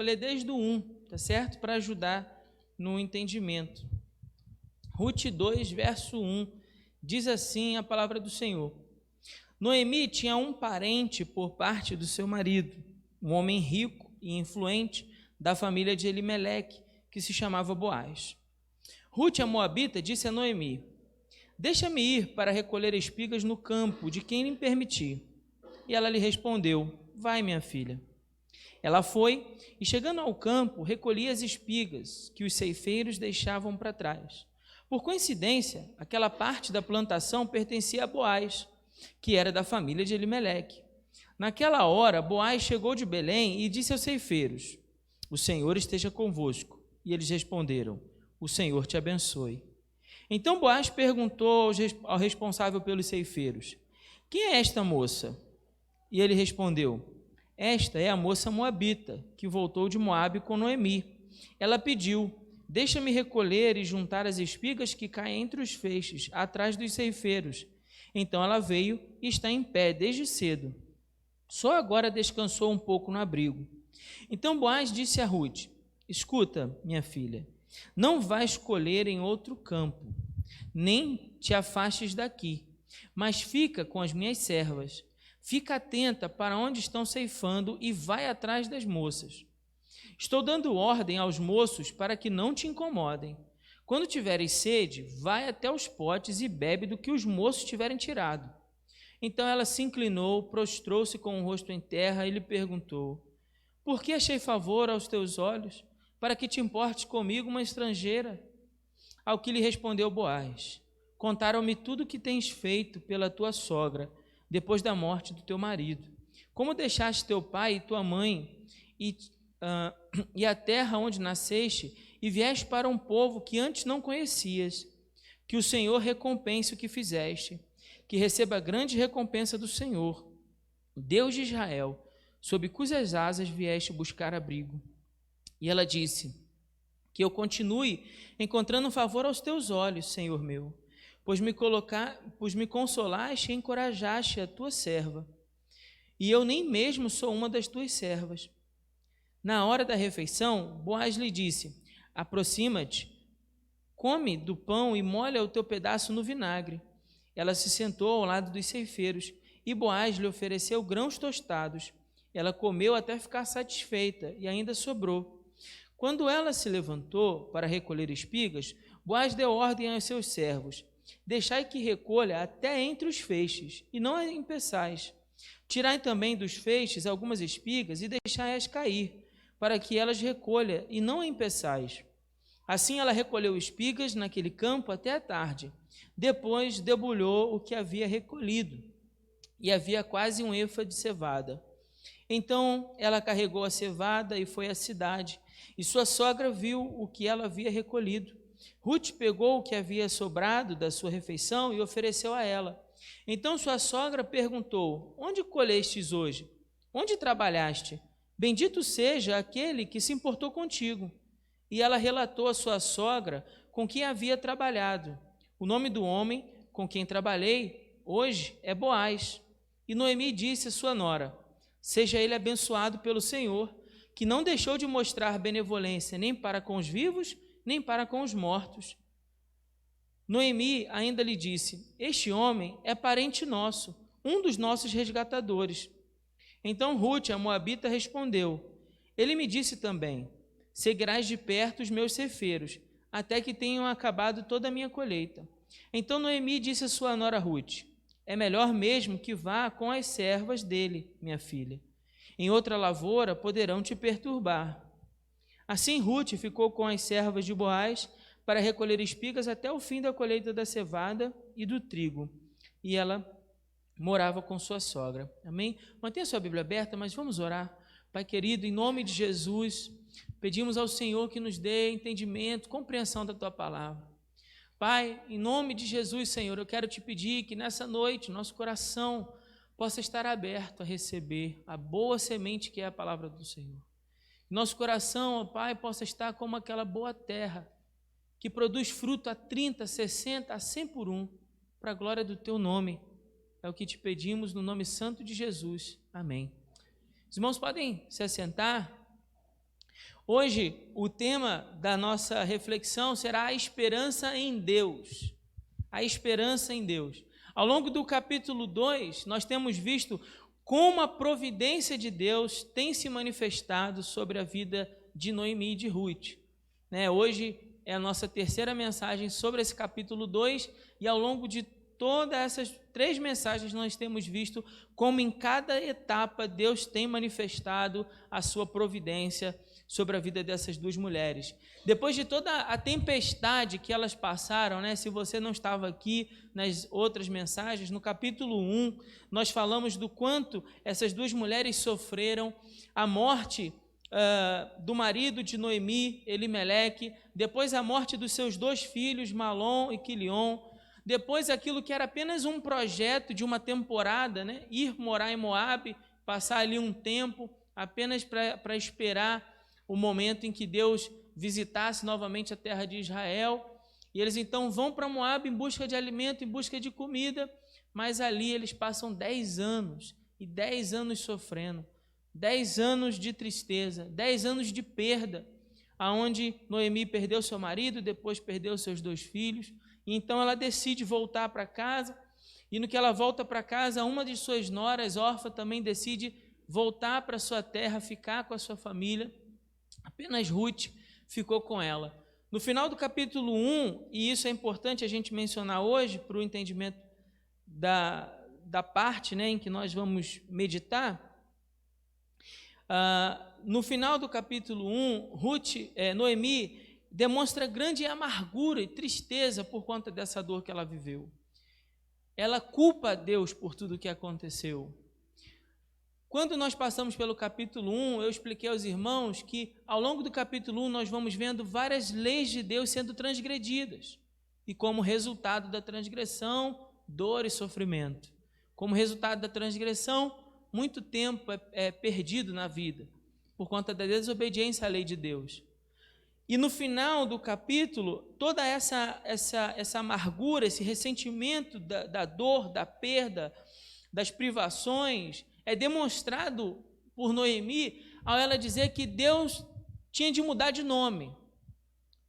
ler desde o 1, tá certo? Para ajudar no entendimento. Ruth 2, verso 1, diz assim a palavra do Senhor. Noemi tinha um parente por parte do seu marido, um homem rico e influente da família de Elimeleque, que se chamava Boaz. Ruth, a moabita, disse a Noemi: deixa-me ir para recolher espigas no campo de quem me permitir. E ela lhe respondeu: vai, minha filha. Ela foi e, chegando ao campo, recolhia as espigas que os ceifeiros deixavam para trás. Por coincidência, aquela parte da plantação pertencia a Boaz, que era da família de Elimeleque. Naquela hora, Boaz chegou de Belém e disse aos ceifeiros: o Senhor esteja convosco. E eles responderam: o Senhor te abençoe. Então Boaz perguntou ao responsável pelos ceifeiros: quem é esta moça? E ele respondeu: esta é a moça moabita, que voltou de Moabe com Noemi. Ela pediu: deixa-me recolher e juntar as espigas que caem entre os feixes, atrás dos ceifeiros. Então ela veio e está em pé desde cedo. Só agora descansou um pouco no abrigo. Então Boaz disse a Ruth: escuta, minha filha, não vais colher em outro campo, nem te afastes daqui, mas fica com as minhas servas. Fica atenta para onde estão ceifando e vai atrás das moças. Estou dando ordem aos moços para que não te incomodem. Quando tiveres sede, vai até os potes e bebe do que os moços tiverem tirado. Então ela se inclinou, prostrou-se com o rosto em terra e lhe perguntou: por que achei favor aos teus olhos, para que te importes comigo, uma estrangeira? Ao que lhe respondeu Boaz: contaram-me tudo o que tens feito pela tua sogra, depois da morte do teu marido. Como deixaste teu pai e tua mãe e a terra onde nasceste, e vieste para um povo que antes não conhecias. Que o Senhor recompense o que fizeste, que receba grande recompensa do Senhor, Deus de Israel, sob cujas asas vieste buscar abrigo. E ela disse: que eu continue encontrando favor aos teus olhos, Senhor meu, pois me consolaste e encorajaste a tua serva, e eu nem mesmo sou uma das tuas servas. Na hora da refeição, Boaz lhe disse: aproxima-te, come do pão e molha o teu pedaço no vinagre. Ela se sentou ao lado dos ceifeiros, e Boaz lhe ofereceu grãos tostados. Ela comeu até ficar satisfeita, e ainda sobrou. Quando ela se levantou para recolher espigas, Boaz deu ordem aos seus servos: deixai que recolha até entre os feixes, e não empeçais. Tirai também dos feixes algumas espigas e deixai-as cair, para que elas recolha, e não empeçais. Assim ela recolheu espigas naquele campo até a tarde. Depois debulhou o que havia recolhido, e havia quase um efa de cevada. Então ela carregou a cevada e foi à cidade, e sua sogra viu o que ela havia recolhido. Ruth pegou o que havia sobrado da sua refeição e ofereceu a ela. Então sua sogra perguntou: onde colhestes hoje? Onde trabalhaste? Bendito seja aquele que se importou contigo. E ela relatou à sua sogra com quem havia trabalhado. O nome do homem com quem trabalhei hoje é Boaz. E Noemi disse à sua nora: seja ele abençoado pelo Senhor, que não deixou de mostrar benevolência nem para com os vivos, nem para com os mortos. Noemi ainda lhe disse: este homem é parente nosso, um dos nossos resgatadores. Então Ruth, a moabita, respondeu: ele me disse também: seguirás de perto os meus ceifeiros, até que tenham acabado toda a minha colheita. Então Noemi disse à sua nora Ruth: é melhor mesmo que vá com as servas dele, minha filha. Em outra lavoura poderão te perturbar. Assim Ruth ficou com as servas de Boaz para recolher espigas até o fim da colheita da cevada e do trigo. E ela morava com sua sogra. Amém? Mantenha sua Bíblia aberta, mas vamos orar. Pai querido, em nome de Jesus, pedimos ao Senhor que nos dê entendimento, compreensão da Tua palavra. Pai, em nome de Jesus, Senhor, eu quero Te pedir que nessa noite nosso coração possa estar aberto a receber a boa semente que é a palavra do Senhor. Nosso coração, ó Pai, possa estar como aquela boa terra que produz fruto a 30, 60, a 100 por um, para a glória do Teu nome. É o que Te pedimos no nome santo de Jesus. Amém. Os irmãos podem se assentar. Hoje, o tema da nossa reflexão será a esperança em Deus. A esperança em Deus. Ao longo do capítulo 2, nós temos visto como a providência de Deus tem se manifestado sobre a vida de Noemi e de Ruth. Hoje é a nossa terceira mensagem sobre esse capítulo 2, e ao longo de todas essas 3 mensagens nós temos visto como em cada etapa Deus tem manifestado a sua providência sobre a vida dessas 2 mulheres. Depois de toda a tempestade que elas passaram, se você não estava aqui nas outras mensagens, no capítulo 1, nós falamos do quanto essas 2 mulheres sofreram a morte do marido de Noemi, Elimeleque, depois a morte dos seus 2 filhos, Malom e Quilion, depois aquilo que era apenas um projeto de uma temporada, ir morar em Moabe, passar ali um tempo, apenas para esperar o momento em que Deus visitasse novamente a terra de Israel, e eles então vão para Moabe em busca de alimento, em busca de comida, mas ali eles passam 10 anos, e 10 anos sofrendo, 10 anos de tristeza, 10 anos de perda, aonde Noemi perdeu seu marido, depois perdeu seus 2 filhos, e então ela decide voltar para casa, e no que ela volta para casa, uma de suas noras, Orfa, também decide voltar para sua terra, ficar com a sua família. Apenas Ruth ficou com ela. No final do capítulo 1, e isso é importante a gente mencionar hoje, para o entendimento da parte em que nós vamos meditar, no final do capítulo 1, Noemi demonstra grande amargura e tristeza por conta dessa dor que ela viveu. Ela culpa a Deus por tudo o que aconteceu. Quando nós passamos pelo capítulo 1, eu expliquei aos irmãos que ao longo do capítulo 1 nós vamos vendo várias leis de Deus sendo transgredidas, e como resultado da transgressão, dor e sofrimento. Como resultado da transgressão, muito tempo é perdido na vida, por conta da desobediência à lei de Deus. E no final do capítulo, toda essa amargura, esse ressentimento da dor, da perda, das privações, é demonstrado por Noemi ao ela dizer que Deus tinha de mudar de nome.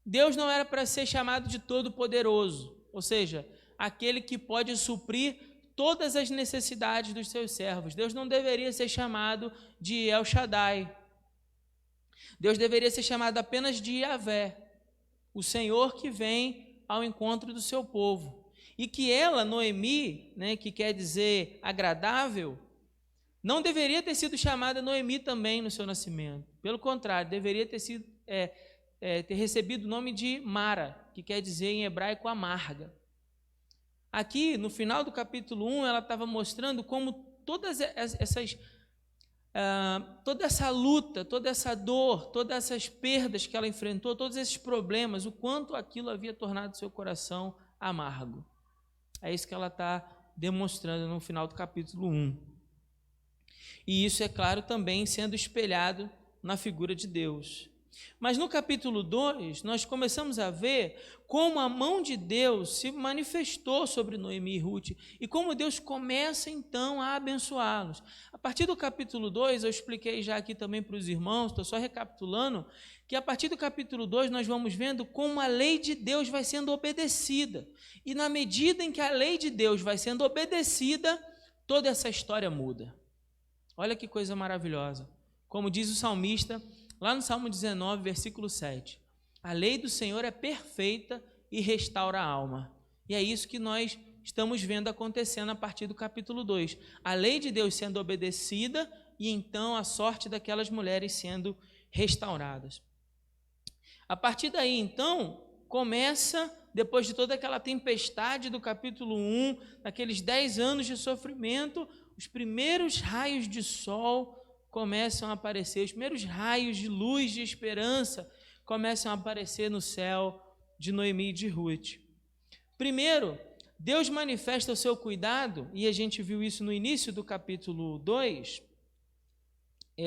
Deus não era para ser chamado de Todo-Poderoso, ou seja, aquele que pode suprir todas as necessidades dos seus servos. Deus não deveria ser chamado de El Shaddai. Deus deveria ser chamado apenas de Yahvé, o Senhor que vem ao encontro do seu povo. E que ela, Noemi, que quer dizer agradável, não deveria ter sido chamada Noemi também no seu nascimento. Pelo contrário, deveria ter recebido o nome de Mara, que quer dizer em hebraico amarga. Aqui, no final do capítulo 1, ela estava mostrando como toda essa luta, toda essa dor, todas essas perdas que ela enfrentou, todos esses problemas, o quanto aquilo havia tornado seu coração amargo. É isso que ela está demonstrando no final do capítulo 1. E isso, é claro, também sendo espelhado na figura de Deus. Mas no capítulo 2, nós começamos a ver como a mão de Deus se manifestou sobre Noemi e Ruth, e como Deus começa então a abençoá-los. A partir do capítulo 2, eu expliquei já aqui também para os irmãos, estou só recapitulando, que a partir do capítulo 2 nós vamos vendo como a lei de Deus vai sendo obedecida. E na medida em que a lei de Deus vai sendo obedecida, toda essa história muda. Olha que coisa maravilhosa. Como diz o salmista, lá no Salmo 19, versículo 7, a lei do Senhor é perfeita e restaura a alma. E é isso que nós estamos vendo acontecendo a partir do capítulo 2. A lei de Deus sendo obedecida e então a sorte daquelas mulheres sendo restauradas. A partir daí, então, começa, depois de toda aquela tempestade do capítulo 1, daqueles 10 anos de sofrimento, os primeiros raios de sol começam a aparecer, os primeiros raios de luz, de esperança, começam a aparecer no céu de Noemi e de Ruth. Primeiro, Deus manifesta o seu cuidado, e a gente viu isso no início do capítulo 2.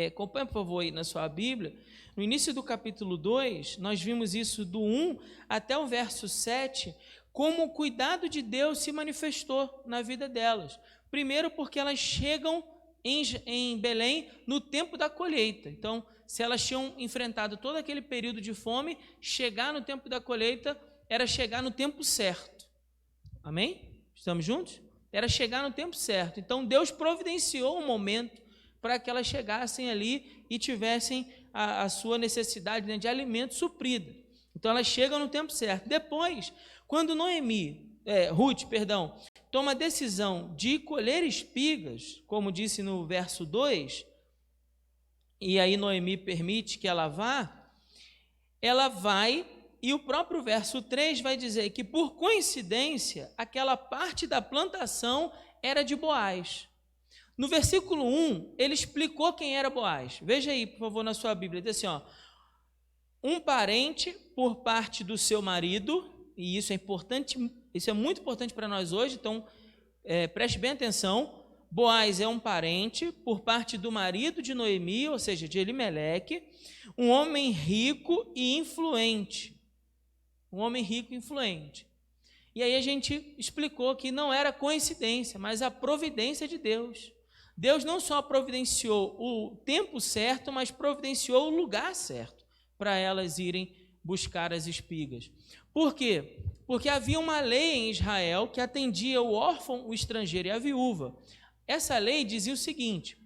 Acompanhe, por favor, aí na sua Bíblia. No início do capítulo 2, nós vimos isso do 1 até o verso 7, como o cuidado de Deus se manifestou na vida delas. Primeiro, porque elas chegam em Belém no tempo da colheita. Então, se elas tinham enfrentado todo aquele período de fome, chegar no tempo da colheita era chegar no tempo certo. Amém? Estamos juntos? Era chegar no tempo certo. Então, Deus providenciou um momento para que elas chegassem ali e tivessem a sua necessidade, né, de alimento suprida. Então, elas chegam no tempo certo. Depois, quando Ruth, toma a decisão de colher espigas, como disse no verso 2, e aí Noemi permite que ela vai, e o próprio verso 3 vai dizer que, por coincidência, aquela parte da plantação era de Boaz. No versículo 1, ele explicou quem era Boaz. Veja aí, por favor, na sua Bíblia, diz assim, um parente por parte do seu marido, e isso é importante, isso é muito importante para nós hoje, então preste bem atenção. Boaz é um parente por parte do marido de Noemi, ou seja, de Elimeleque, um homem rico e influente. Um homem rico e influente. E aí a gente explicou que não era coincidência, mas a providência de Deus. Deus não só providenciou o tempo certo, mas providenciou o lugar certo para elas irem buscar as espigas. Por quê? Porque havia uma lei em Israel que atendia o órfão, o estrangeiro e a viúva. Essa lei dizia o seguinte: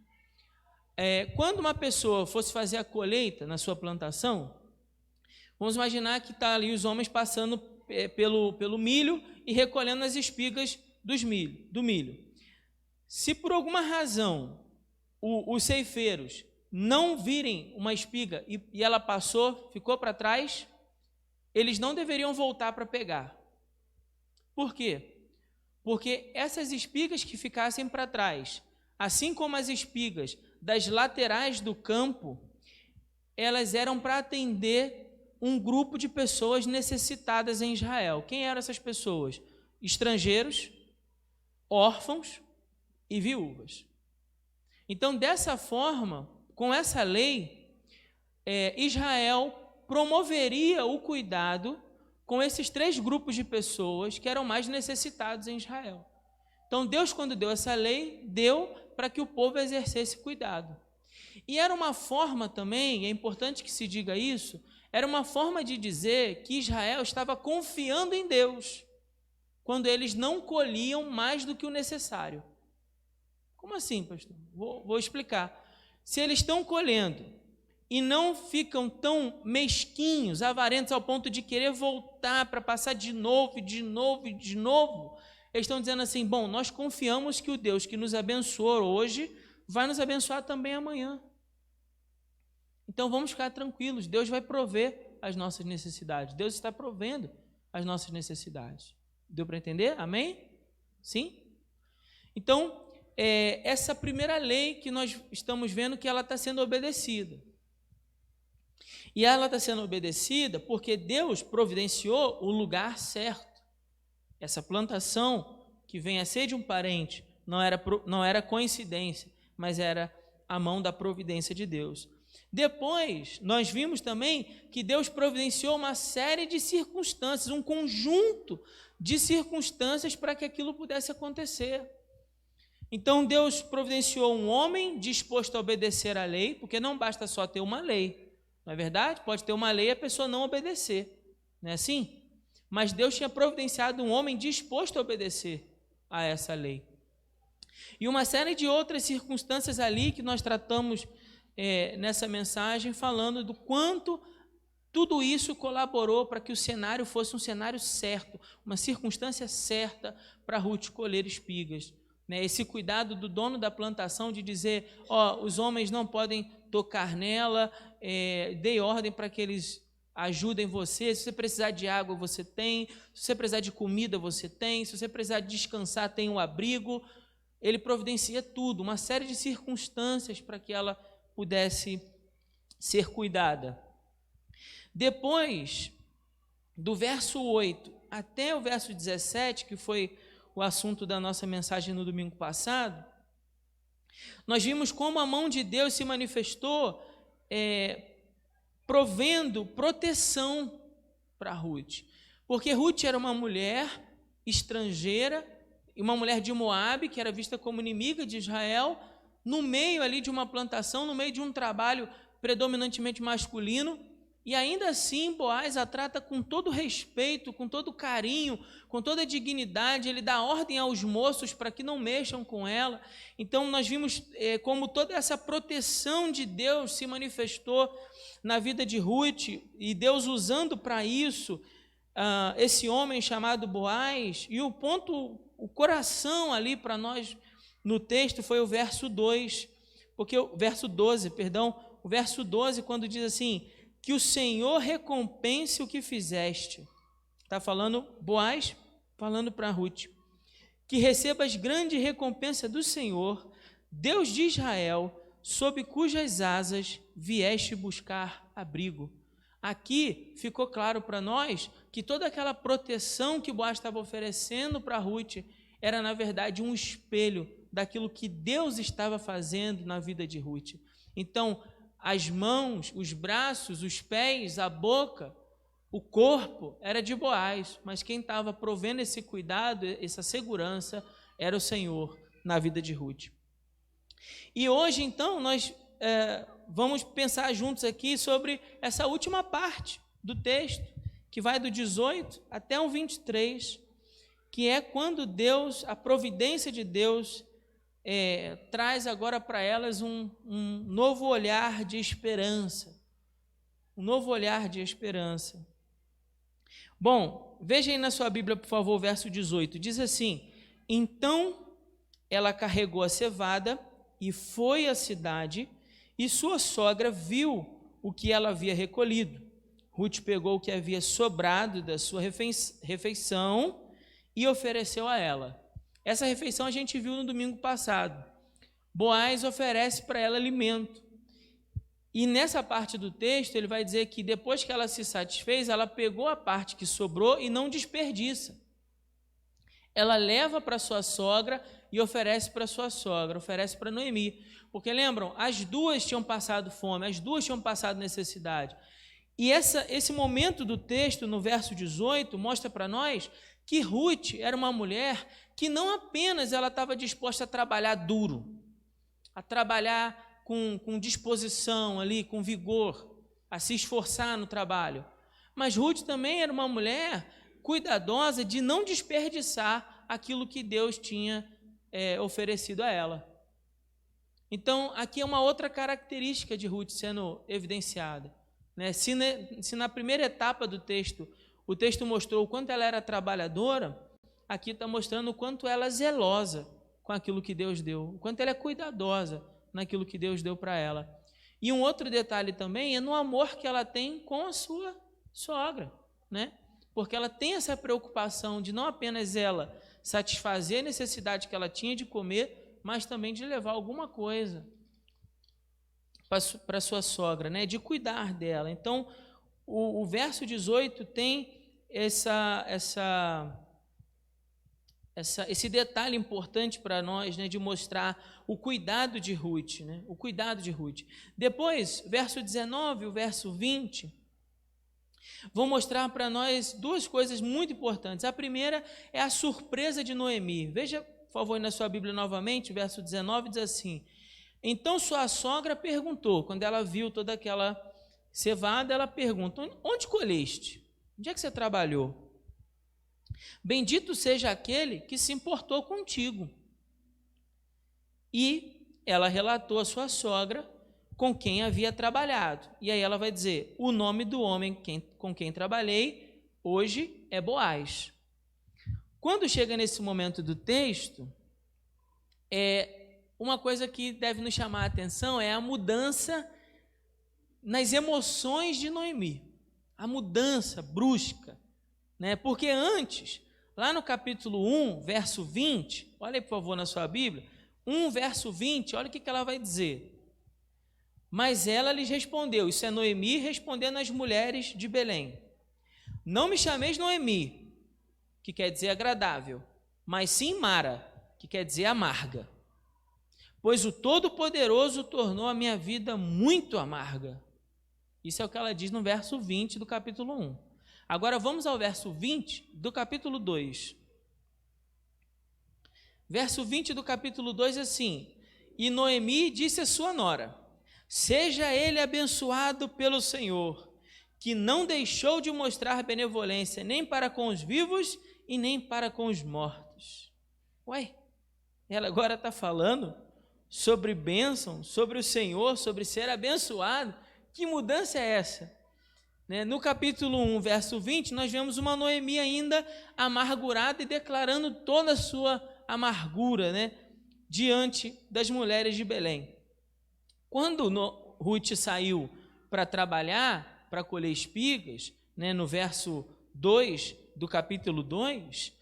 quando uma pessoa fosse fazer a colheita na sua plantação, vamos imaginar que está ali os homens passando pelo milho e recolhendo as espigas do milho. Se por alguma razão os ceifeiros não virem uma espiga e ela ficou para trás, eles não deveriam voltar para pegar. Por quê? Porque essas espigas que ficassem para trás, assim como as espigas das laterais do campo, elas eram para atender um grupo de pessoas necessitadas em Israel. Quem eram essas pessoas? Estrangeiros, órfãos e viúvas. Então, dessa forma, com essa lei, Israel promoveria o cuidado com esses 3 grupos de pessoas que eram mais necessitados em Israel. Então, Deus, quando deu essa lei, deu para que o povo exercesse cuidado. E era uma forma também, é importante que se diga isso, era uma forma de dizer que Israel estava confiando em Deus, quando eles não colhiam mais do que o necessário. Como assim, pastor? Vou explicar. Se eles estão colhendo e não ficam tão mesquinhos, avarentos, ao ponto de querer voltar para passar de novo, eles estão dizendo assim: bom, nós confiamos que o Deus que nos abençoou hoje vai nos abençoar também amanhã. Então vamos ficar tranquilos, Deus vai prover as nossas necessidades. Deus está provendo as nossas necessidades. Deu para entender? Amém? Sim? Então, essa primeira lei que nós estamos vendo que ela está sendo obedecida. E ela está sendo obedecida porque Deus providenciou o lugar certo. Essa plantação que vem a ser de um parente não era coincidência, mas era a mão da providência de Deus. Depois, nós vimos também que Deus providenciou uma série de circunstâncias, um conjunto de circunstâncias para que aquilo pudesse acontecer. Então, Deus providenciou um homem disposto a obedecer à lei, porque não basta só ter uma lei, não é verdade? Pode ter uma lei e a pessoa não obedecer, não é assim? Mas Deus tinha providenciado um homem disposto a obedecer a essa lei. E uma série de outras circunstâncias ali que nós tratamos nessa mensagem, falando do quanto tudo isso colaborou para que o cenário fosse um cenário certo, uma circunstância certa para Ruth colher espigas. Esse cuidado do dono da plantação de dizer: os homens não podem tocar nela, dei ordem para que eles ajudem você. Se você precisar de água, você tem. Se você precisar de comida, você tem. Se você precisar de descansar, tem um abrigo. Ele providencia tudo, uma série de circunstâncias para que ela pudesse ser cuidada. Depois, do verso 8 até o verso 17, que foi o assunto da nossa mensagem no domingo passado, nós vimos como a mão de Deus se manifestou provendo proteção para Ruth. Porque Ruth era uma mulher estrangeira, uma mulher de Moabe, que era vista como inimiga de Israel, no meio ali de uma plantação, no meio de um trabalho predominantemente masculino, e ainda assim Boaz a trata com todo respeito, com todo carinho, com toda dignidade. Ele dá ordem aos moços para que não mexam com ela. Então nós vimos como toda essa proteção de Deus se manifestou na vida de Ruth, e Deus usando para isso esse homem chamado Boaz. E o coração ali para nós no texto foi o verso 2, porque o verso 12, o verso 12, quando diz assim: que o Senhor recompense o que fizeste. Está falando Boaz, falando para Ruth. Que recebas grande recompensa do Senhor, Deus de Israel, sob cujas asas vieste buscar abrigo. Aqui ficou claro para nós que toda aquela proteção que Boaz estava oferecendo para Ruth era, na verdade, um espelho daquilo que Deus estava fazendo na vida de Ruth. Então, as mãos, os braços, os pés, a boca, o corpo era de Boaz, mas quem estava provendo esse cuidado, essa segurança, era o Senhor na vida de Ruth. E hoje, então, nós vamos pensar juntos aqui sobre essa última parte do texto, que vai do 18 até o 23, que é quando Deus, a providência de Deus, traz agora para elas um novo olhar de esperança. Um novo olhar de esperança. Bom, veja aí na sua Bíblia, por favor, o verso 18. Diz assim: então ela carregou a cevada e foi à cidade, e sua sogra viu o que ela havia recolhido. Ruth pegou o que havia sobrado da sua refeição e ofereceu a ela. Essa refeição a gente viu no domingo passado. Boaz oferece para ela alimento. E nessa parte do texto ele vai dizer que depois que ela se satisfez, ela pegou a parte que sobrou e não desperdiça. Ela leva para sua sogra e oferece para sua sogra, oferece para Noemi. Porque lembram, as duas tinham passado fome, as duas tinham passado necessidade. E esse momento do texto, no verso 18, mostra para nós que Ruth era uma mulher que não apenas ela estava disposta a trabalhar duro, a trabalhar com disposição ali, com vigor, a se esforçar no trabalho, mas Ruth também era uma mulher cuidadosa de não desperdiçar aquilo que Deus tinha oferecido a ela. Então, aqui é uma outra característica de Ruth sendo evidenciada, né? Se na primeira etapa do texto, o texto mostrou o quanto ela era trabalhadora, aqui está mostrando o quanto ela é zelosa com aquilo que Deus deu, o quanto ela é cuidadosa naquilo que Deus deu para ela. E um outro detalhe também é no amor que ela tem com a sua sogra, né? Porque ela tem essa preocupação de não apenas ela satisfazer a necessidade que ela tinha de comer, mas também de levar alguma coisa para sua sogra, né? De cuidar dela. Então, o verso 18 tem esse detalhe importante para nós, né, de mostrar o cuidado de Ruth, né, o cuidado de Ruth. Depois, verso 19, o verso 20, vão mostrar para nós duas coisas muito importantes. A primeira é a surpresa de Noemi. Veja, por favor, na sua Bíblia novamente, o verso 19 diz assim: então sua sogra perguntou, quando ela viu toda aquela cevada, ela pergunta: onde colheste? Onde é que você trabalhou? Bendito seja aquele que se importou contigo. E ela relatou a sua sogra com quem havia trabalhado. E aí ela vai dizer: o nome do homem com quem trabalhei hoje é Boaz. Quando chega nesse momento do texto, uma coisa que deve nos chamar a atenção é a mudança nas emoções de Noemi. A mudança brusca, né? Porque antes, lá no capítulo 1, verso 20, olha aí, por favor, na sua Bíblia, 1, verso 20, olha o que ela vai dizer. Mas ela lhes respondeu, isso é Noemi respondendo às mulheres de Belém: não me chameis Noemi, que quer dizer agradável, mas sim Mara, que quer dizer amarga, pois o Todo-Poderoso tornou a minha vida muito amarga. Isso é o que ela diz no verso 20 do capítulo 1. Agora vamos ao verso 20 do capítulo 2. Verso 20 do capítulo 2 é assim: E Noemi disse à sua nora: seja ele abençoado pelo Senhor, que não deixou de mostrar benevolência nem para com os vivos e nem para com os mortos. Ué, ela agora está falando sobre bênção, sobre o Senhor, sobre ser abençoado. Que mudança é essa? No capítulo 1, verso 20, nós vemos uma Noemi ainda amargurada e declarando toda a sua amargura, diante das mulheres de Belém. Quando Ruth saiu para trabalhar, para colher espigas, no verso 2 do capítulo 2,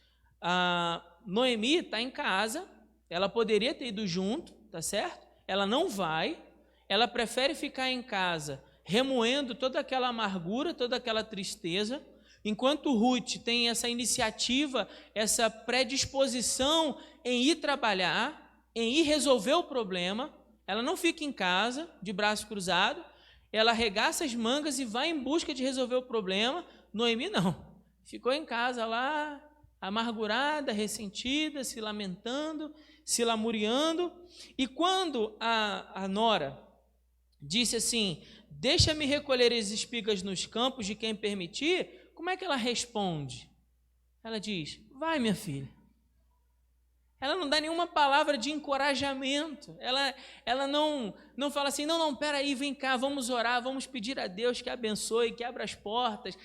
a Noemi está em casa. Ela poderia ter ido junto, tá certo? Ela não vai, ela prefere ficar em casa remoendo toda aquela amargura, toda aquela tristeza, enquanto Ruth tem essa iniciativa, essa predisposição em ir trabalhar, em ir resolver o problema. Ela não fica em casa de braço cruzado, ela arregaça as mangas e vai em busca de resolver o problema. Noemi não, ficou em casa lá, amargurada, ressentida, se lamentando, se lamuriando. E quando a nora disse assim: deixa-me recolher as espigas nos campos de quem permitir, como é que ela responde? Ela diz: vai, minha filha. Ela não dá nenhuma palavra de encorajamento. Ela não fala assim: não, peraí, vem cá, vamos orar, vamos pedir a Deus que abençoe, que abra as portas,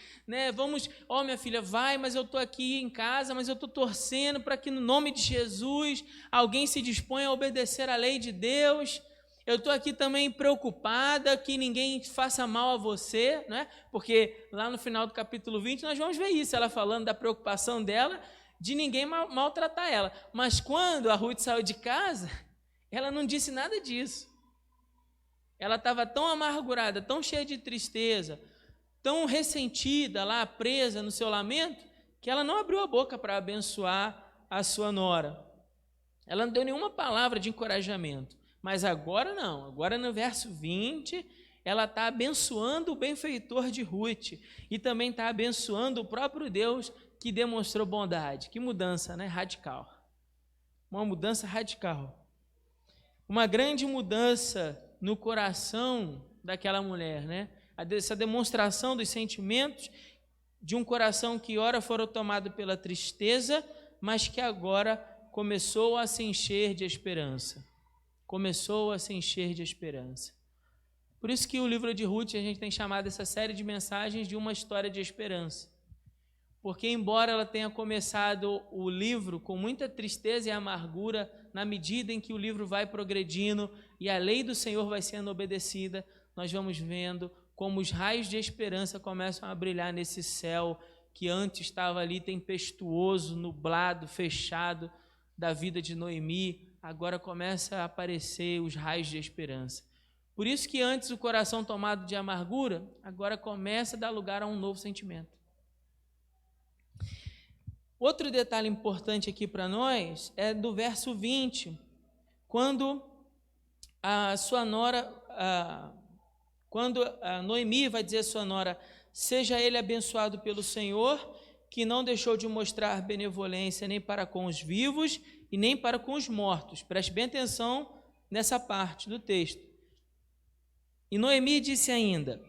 vamos, minha filha, vai, mas eu estou aqui em casa, mas eu estou torcendo para que no nome de Jesus alguém se disponha a obedecer à lei de Deus. Eu estou aqui também preocupada que ninguém faça mal a você, porque lá no final do capítulo 20 nós vamos ver isso, ela falando da preocupação dela de ninguém maltratar ela. Mas quando a Ruth saiu de casa, ela não disse nada disso. Ela estava tão amargurada, tão cheia de tristeza, tão ressentida lá, presa no seu lamento, que ela não abriu a boca para abençoar a sua nora. Ela não deu nenhuma palavra de encorajamento. Mas agora não, agora no verso 20, ela está abençoando o benfeitor de Ruth e também está abençoando o próprio Deus que demonstrou bondade. Que mudança, radical. Uma mudança radical. Uma grande mudança no coração daquela mulher, Essa demonstração dos sentimentos de um coração que ora foram tomado pela tristeza, mas que agora começou a se encher de esperança. Começou a se encher de esperança. Por isso que o livro de Ruth, a gente tem chamado essa série de mensagens de uma história de esperança. Porque embora ela tenha começado o livro com muita tristeza e amargura, na medida em que o livro vai progredindo e a lei do Senhor vai sendo obedecida, nós vamos vendo como os raios de esperança começam a brilhar nesse céu que antes estava ali tempestuoso, nublado, fechado da vida de Noemi. Agora começa a aparecer os raios de esperança. Por isso que antes o coração tomado de amargura, agora começa a dar lugar a um novo sentimento. Outro detalhe importante aqui para nós é do verso 20, quando a sua nora, quando a Noemi vai dizer à sua nora: seja ele abençoado pelo Senhor, que não deixou de mostrar benevolência nem para com os vivos e nem para com os mortos. Preste bem atenção nessa parte do texto. E Noemi disse ainda: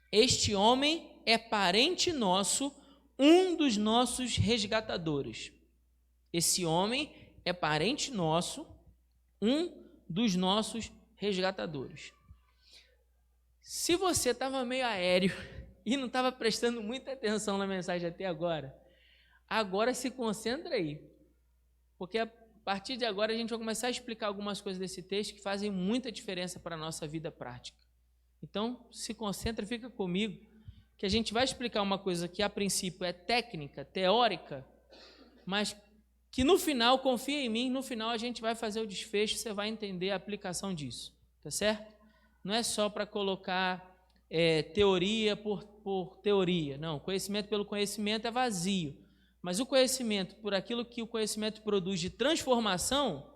este homem é parente nosso, um dos nossos resgatadores. Esse homem é parente nosso, um dos nossos resgatadores. Se você estava meio aéreo e não estava prestando muita atenção na mensagem até agora, agora se concentra aí, porque a partir de agora a gente vai começar a explicar algumas coisas desse texto que fazem muita diferença para a nossa vida prática. Então, se concentra, fica comigo, que a gente vai explicar uma coisa que a princípio é técnica, teórica, mas que no final, confia em mim, no final a gente vai fazer o desfecho, você vai entender a aplicação disso, tá certo? Não é só para colocar teoria por teoria, não, conhecimento pelo conhecimento é vazio, mas o conhecimento, por aquilo que o conhecimento produz de transformação,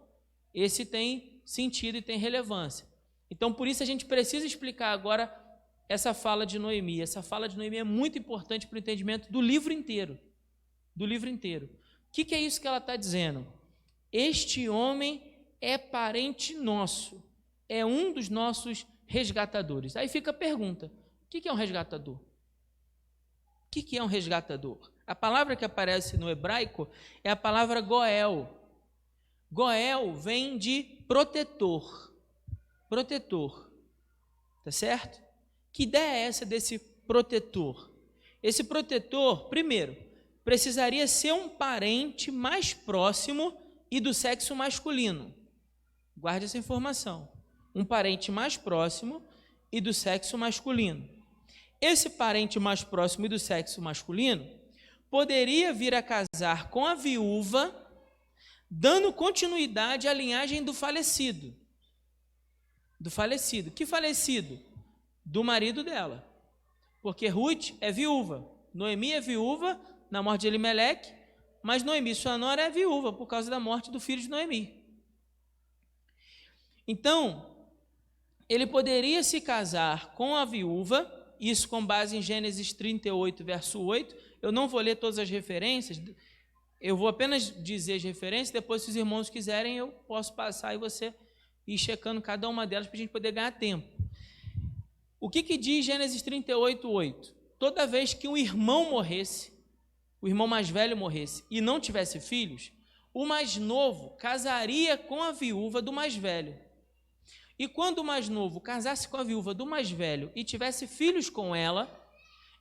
esse tem sentido e tem relevância. Então, por isso a gente precisa explicar agora essa fala de Noemi. Essa fala de Noemi é muito importante para o entendimento do livro inteiro. Do livro inteiro. O que é isso que ela está dizendo? Este homem é parente nosso, é um dos nossos resgatadores. Aí fica a pergunta: o que é um resgatador? O que é um resgatador? A palavra que aparece no hebraico é a palavra goel. Goel vem de protetor. Protetor. Tá certo? Que ideia é essa desse protetor? Esse protetor, primeiro, precisaria ser um parente mais próximo e do sexo masculino. Guarde essa informação. Um parente mais próximo e do sexo masculino. Esse parente mais próximo e do sexo masculino poderia vir a casar com a viúva, dando continuidade à linhagem do falecido. Do falecido. Que falecido? Do marido dela. Porque Ruth é viúva. Noemi é viúva na morte de Elimeleque, mas Noemi, sua nora, é viúva por causa da morte do filho de Noemi. Então, ele poderia se casar com a viúva, isso com base em Gênesis 38, verso 8. Eu não vou ler todas as referências, eu vou apenas dizer as referências, depois, se os irmãos quiserem, eu posso passar e você ir checando cada uma delas para a gente poder ganhar tempo. O que diz Gênesis 38, 8? Toda vez que um irmão morresse, o irmão mais velho morresse e não tivesse filhos, o mais novo casaria com a viúva do mais velho. E quando o mais novo casasse com a viúva do mais velho e tivesse filhos com ela,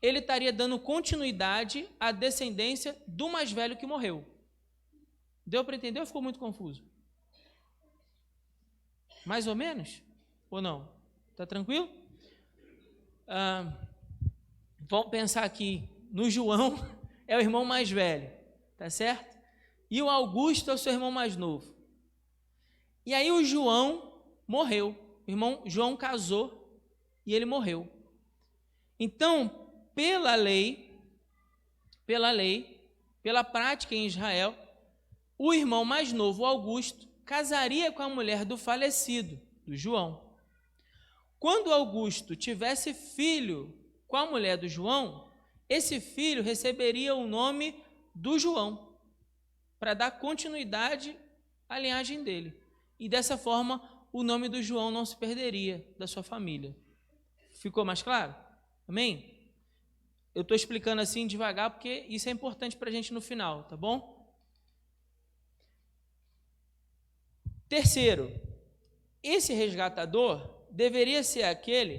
ele estaria dando continuidade à descendência do mais velho que morreu. Deu para entender ou ficou muito confuso? Mais ou menos? Ou não? Está tranquilo? Vamos pensar aqui no João, é o irmão mais velho, tá certo? E o Augusto é o seu irmão mais novo. E aí o João morreu. O irmão João casou e ele morreu. Então, pela lei, pela prática em Israel, o irmão mais novo, Augusto, casaria com a mulher do falecido, do João. Quando Augusto tivesse filho com a mulher do João, esse filho receberia o nome do João, para dar continuidade à linhagem dele. E dessa forma, o nome do João não se perderia da sua família. Ficou mais claro? Amém? Eu estou explicando assim devagar, porque isso é importante para a gente no final, tá bom? Terceiro, esse resgatador deveria ser aquele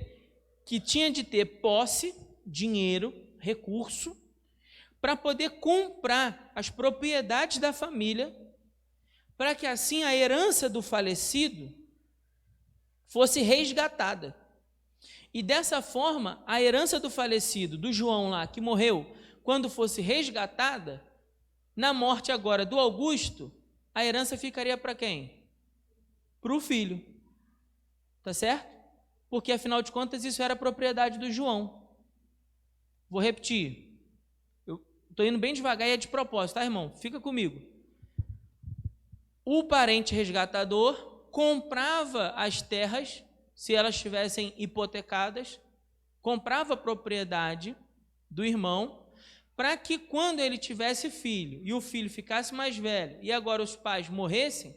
que tinha de ter posse, dinheiro, recurso, para poder comprar as propriedades da família, para que assim a herança do falecido fosse resgatada. E dessa forma, a herança do falecido, do João lá, que morreu, quando fosse resgatada, na morte agora do Augusto, a herança ficaria para quem? Para o filho. Tá certo? Porque, afinal de contas, isso era propriedade do João. Vou repetir. Eu estou indo bem devagar e é de propósito, tá, irmão? Fica comigo. O parente resgatador comprava as terras, se elas estivessem hipotecadas, comprava a propriedade do irmão, para que quando ele tivesse filho e o filho ficasse mais velho e agora os pais morressem,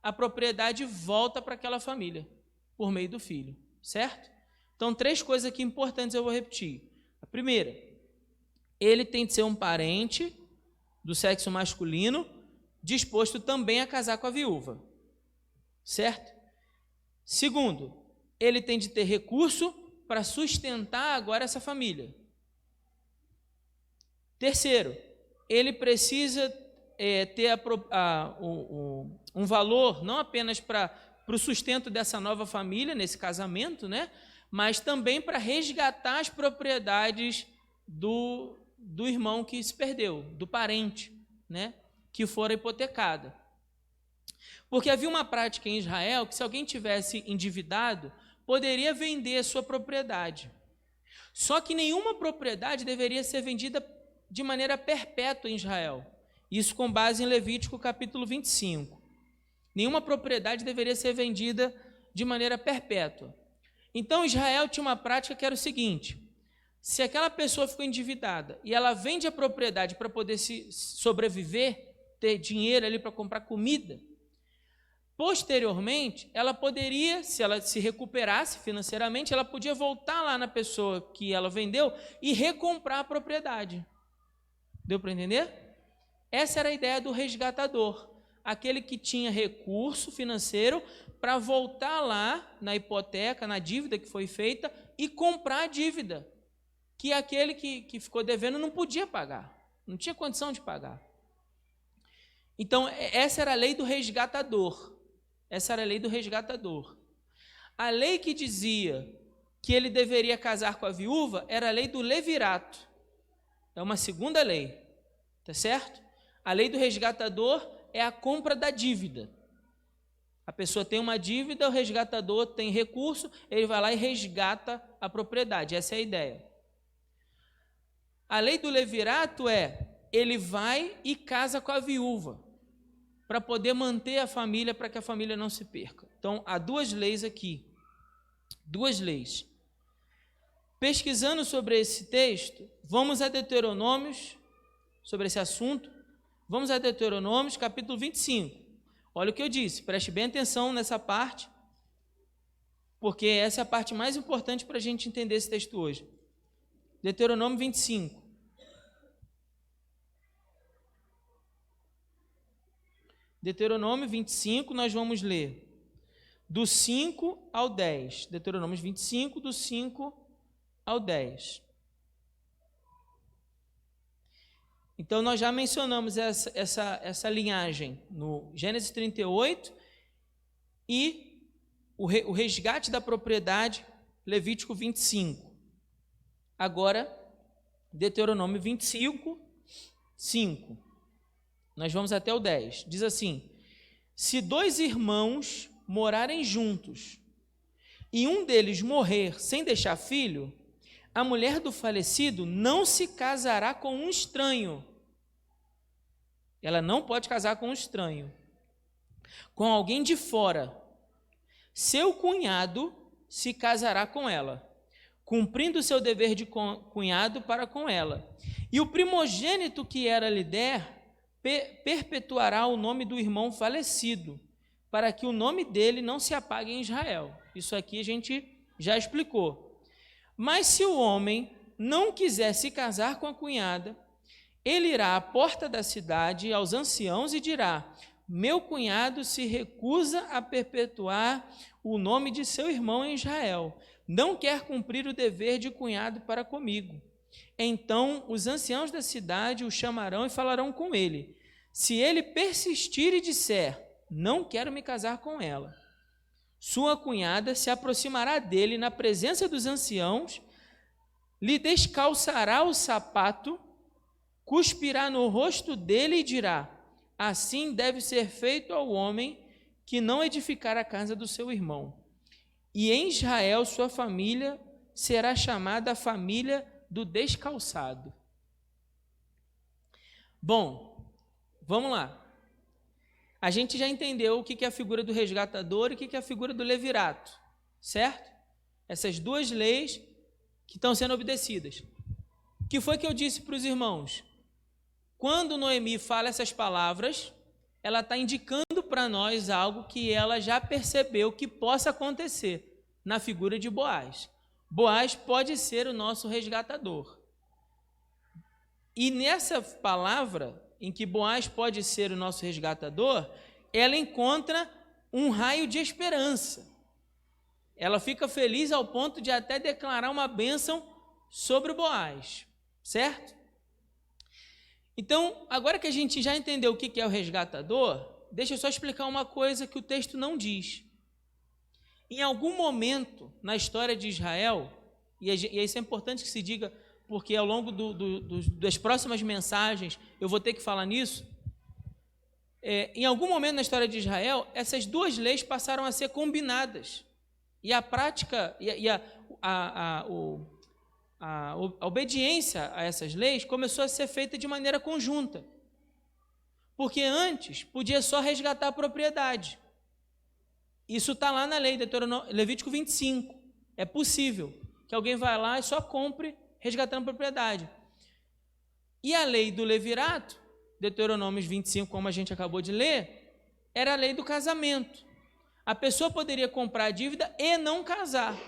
a propriedade volta para aquela família, por meio do filho, certo? Então, 3 coisas aqui importantes eu vou repetir. A primeira, ele tem de ser um parente do sexo masculino, disposto também a casar com a viúva, certo? Segundo, ele tem de ter recurso para sustentar agora essa família. Terceiro, ele precisa ter um valor não apenas para o sustento dessa nova família, nesse casamento, né? Mas também para resgatar as propriedades do irmão que se perdeu, do parente, né? Que fora hipotecada. Porque havia uma prática em Israel que, se alguém tivesse endividado, poderia vender a sua propriedade. Só que nenhuma propriedade deveria ser vendida de maneira perpétua em Israel. Isso com base em Levítico capítulo 25. Nenhuma propriedade deveria ser vendida de maneira perpétua. Então Israel tinha uma prática que era o seguinte: se aquela pessoa ficou endividada e ela vende a propriedade para poder se sobreviver, ter dinheiro ali para comprar comida, Posteriormente, ela poderia, se ela se recuperasse financeiramente, ela podia voltar lá na pessoa que ela vendeu e recomprar a propriedade. Deu para entender? Essa era a ideia do resgatador, aquele que tinha recurso financeiro para voltar lá na hipoteca, na dívida que foi feita e comprar a dívida, que aquele que ficou devendo não podia pagar, não tinha condição de pagar. Então, essa era a lei do resgatador. Essa era a lei do resgatador. A lei que dizia que ele deveria casar com a viúva era a lei do levirato. É uma segunda lei, tá certo? A lei do resgatador é a compra da dívida. A pessoa tem uma dívida, o resgatador tem recurso, ele vai lá e resgata a propriedade. Essa é a ideia. A lei do levirato ele vai e casa com a viúva, para poder manter a família, para que a família não se perca. Então, há duas leis aqui. Duas leis. Pesquisando sobre esse texto, vamos a Deuteronômios, sobre esse assunto, vamos a Deuteronômios, capítulo 25. Olha o que eu disse, preste bem atenção nessa parte, porque essa é a parte mais importante para a gente entender esse texto hoje. Deuteronômio 25. Deuteronômio 25, nós vamos ler do 5 ao 10. Deuteronômio 25, do 5 ao 10. Então, nós já mencionamos essa linhagem no Gênesis 38 e o resgate da propriedade, Levítico 25. Agora, Deuteronômio 25, 5. Nós vamos até o 10. Diz assim: se dois irmãos morarem juntos e um deles morrer sem deixar filho, a mulher do falecido não se casará com um estranho. Ela não pode casar com um estranho, com alguém de fora. Seu cunhado se casará com ela, cumprindo o seu dever de cunhado para com ela. E o primogênito que ela lhe der perpetuará o nome do irmão falecido, para que o nome dele não se apague em Israel. Isso aqui a gente já explicou. Mas se o homem não quiser se casar com a cunhada, ele irá à porta da cidade aos anciãos e dirá: meu cunhado se recusa a perpetuar o nome de seu irmão em Israel, não quer cumprir o dever de cunhado para comigo. Então os anciãos da cidade o chamarão e falarão com ele. Se ele persistir e disser: não quero me casar com ela, sua cunhada se aproximará dele na presença dos anciãos, lhe descalçará o sapato, cuspirá no rosto dele e dirá: assim deve ser feito ao homem que não edificar a casa do seu irmão. E em Israel sua família será chamada a família do descalçado. Bom, vamos lá. A gente já entendeu o que é a figura do resgatador e o que é a figura do levirato, certo? Essas duas leis que estão sendo obedecidas. O que foi que eu disse para os irmãos? Quando Noemi fala essas palavras, ela está indicando para nós algo que ela já percebeu que possa acontecer na figura de Boaz. Boaz pode ser o nosso resgatador. E nessa palavra, em que Boaz pode ser o nosso resgatador, ela encontra um raio de esperança. Ela fica feliz ao ponto de até declarar uma bênção sobre o Boaz, certo? Então, agora que a gente já entendeu o que é o resgatador, deixa eu só explicar uma coisa que o texto não diz. Em algum momento na história de Israel, e isso é importante que se diga, porque ao longo das próximas mensagens eu vou ter que falar nisso, em algum momento na história de Israel, essas duas leis passaram a ser combinadas. E a prática, a obediência a essas leis começou a ser feita de maneira conjunta. Porque antes podia só resgatar a propriedade. Isso está lá na lei, Levítico 25. É possível que alguém vá lá e só compre resgatando a propriedade. E a lei do levirato, Deuteronômio 25, como a gente acabou de ler, era a lei do casamento. A pessoa poderia comprar a dívida e não casar.